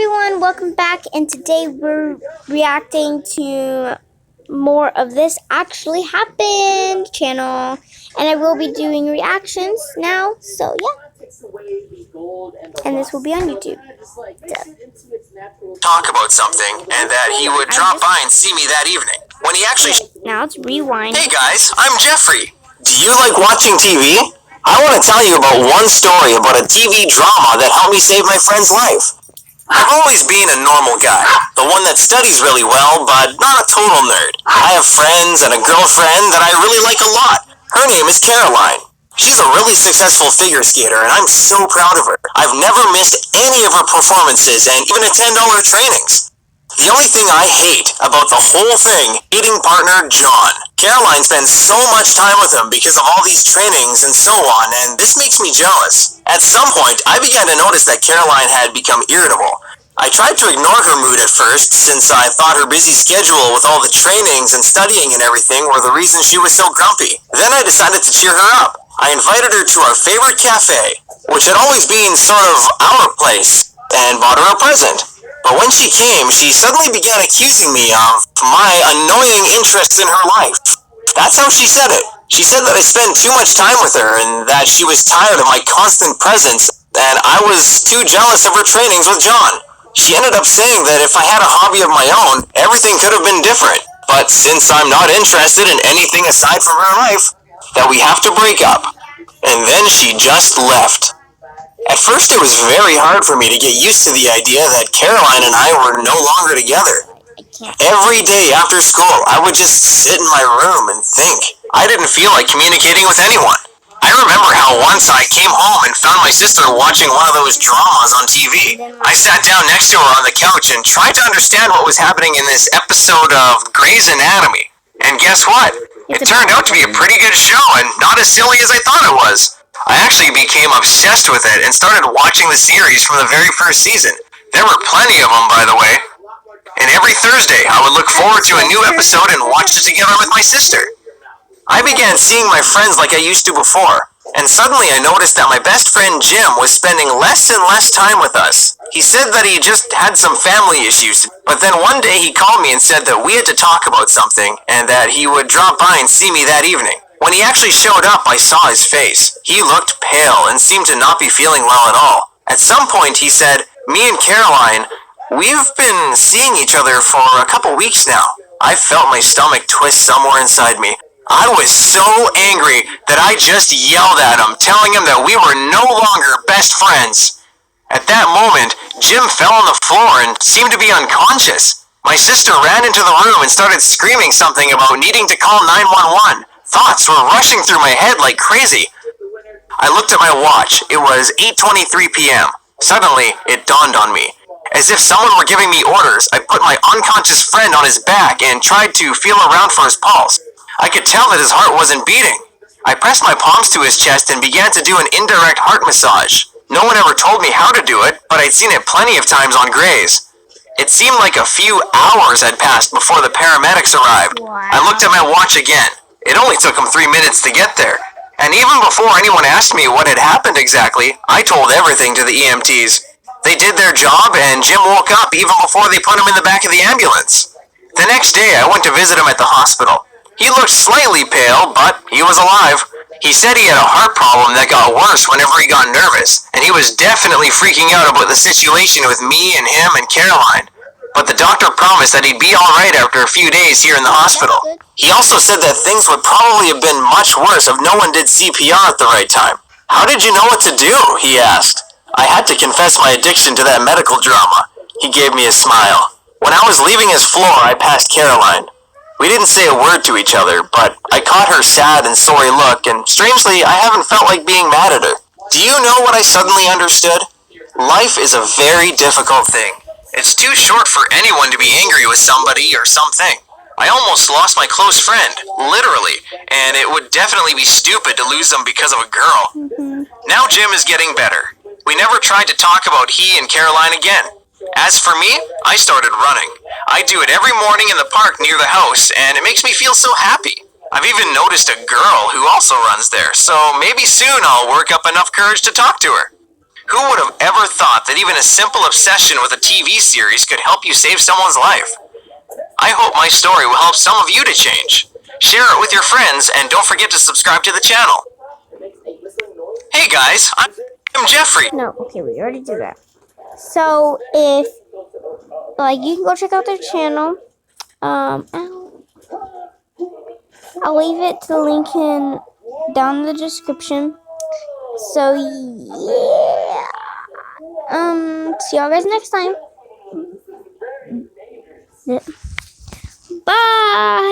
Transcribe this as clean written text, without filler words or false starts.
everyone, welcome back, and today we're reacting to more of This Actually Happened channel, and I will be doing reactions now, so yeah, and this will be on YouTube. Talk about something, and that he would drop by and see me that evening, when he actually... Now let's rewind. Hey guys, I'm Jeffrey. Do you like watching TV? I want to tell you about one story about a TV drama that helped me save my friend's life. I've always been a normal guy, the one that studies really well, but not a total nerd. I have friends and a girlfriend that I really like a lot. Her name is Caroline. She's a really successful figure skater, and I'm so proud of her. I've never missed any of her performances and even attend all her trainings. The only thing I hate about the whole thing, dating partner John. Caroline spends so much time with him because of all these trainings and so on, and this makes me jealous. At some point, I began to notice that Caroline had become irritable. I tried to ignore her mood at first, since I thought her busy schedule with all the trainings and studying and everything were the reason she was so grumpy. Then I decided to cheer her up. I invited her to our favorite cafe, which had always been sort of our place, and bought her a present. But when she came, she suddenly began accusing me of my annoying interest in her life. That's how she said it. She said that I spent too much time with her and that she was tired of my constant presence and I was too jealous of her trainings with John. She ended up saying that if I had a hobby of my own, everything could have been different. But since I'm not interested in anything aside from her life, that we have to break up. And then she just left. At first it was very hard for me to get used to the idea that Caroline and I were no longer together. Every day after school, I would just sit in my room and think. I didn't feel like communicating with anyone. I remember how once I came home and found my sister watching one of those dramas on TV. I sat down next to her on the couch and tried to understand what was happening in this episode of Grey's Anatomy. And guess what? It turned out to be a pretty good show and not as silly as I thought it was. I actually became obsessed with it and started watching the series from the very first season. There were plenty of them, by the way. And every Thursday, I would look forward to a new episode and watch it together with my sister. I began seeing my friends like I used to before, and suddenly I noticed that my best friend Jim was spending less and less time with us. He said that he just had some family issues, but then one day he called me and said that we had to talk about something, and that he would drop by and see me that evening. When he actually showed up, I saw his face. He looked pale and seemed to not be feeling well at all. At some point, he said, "Me and Caroline, we've been seeing each other for a couple weeks now." I felt my stomach twist somewhere inside me. I was so angry that I just yelled at him, telling him that we were no longer best friends. At that moment, Jim fell on the floor and seemed to be unconscious. My sister ran into the room and started screaming something about needing to call 911. Thoughts were rushing through my head like crazy. I looked at my watch. It was 8:23 p.m. Suddenly, it dawned on me. As if someone were giving me orders, I put my unconscious friend on his back and tried to feel around for his pulse. I could tell that his heart wasn't beating. I pressed my palms to his chest and began to do an indirect heart massage. No one ever told me how to do it, but I'd seen it plenty of times on Grey's. It seemed like a few hours had passed before the paramedics arrived. I looked at my watch again. It only took them 3 minutes to get there. And even before anyone asked me what had happened exactly, I told everything to the EMTs. They did their job, and Jim woke up even before they put him in the back of the ambulance. The next day, I went to visit him at the hospital. He looked slightly pale, but he was alive. He said he had a heart problem that got worse whenever he got nervous, and he was definitely freaking out about the situation with me and him and Caroline. But the doctor promised that he'd be alright after a few days here in the hospital. He also said that things would probably have been much worse if no one did CPR at the right time. "How did you know what to do?" he asked. I had to confess my addiction to that medical drama. He gave me a smile. When I was leaving his floor, I passed Caroline. We didn't say a word to each other, but I caught her sad and sorry look, and strangely, I haven't felt like being mad at her. Do you know what I suddenly understood? Life is a very difficult thing. It's too short for anyone to be angry with somebody or something. I almost lost my close friend, literally, and it would definitely be stupid to lose them because of a girl. Now Jim is getting better. We never tried to talk about he and Caroline again. As for me, I started running. I do it every morning in the park near the house, and it makes me feel so happy. I've even noticed a girl who also runs there, so maybe soon I'll work up enough courage to talk to her. Who would have ever thought that even a simple obsession with a TV series could help you save someone's life. I hope my story will help some of you to change. Share it with your friends and don't forget to subscribe to the channel. Hey guys, I'm Jeffrey. No, okay, we already did that. So if you can go check out their channel. I'll leave it to the link down in the description. So yeah. See y'all guys next time. Bye.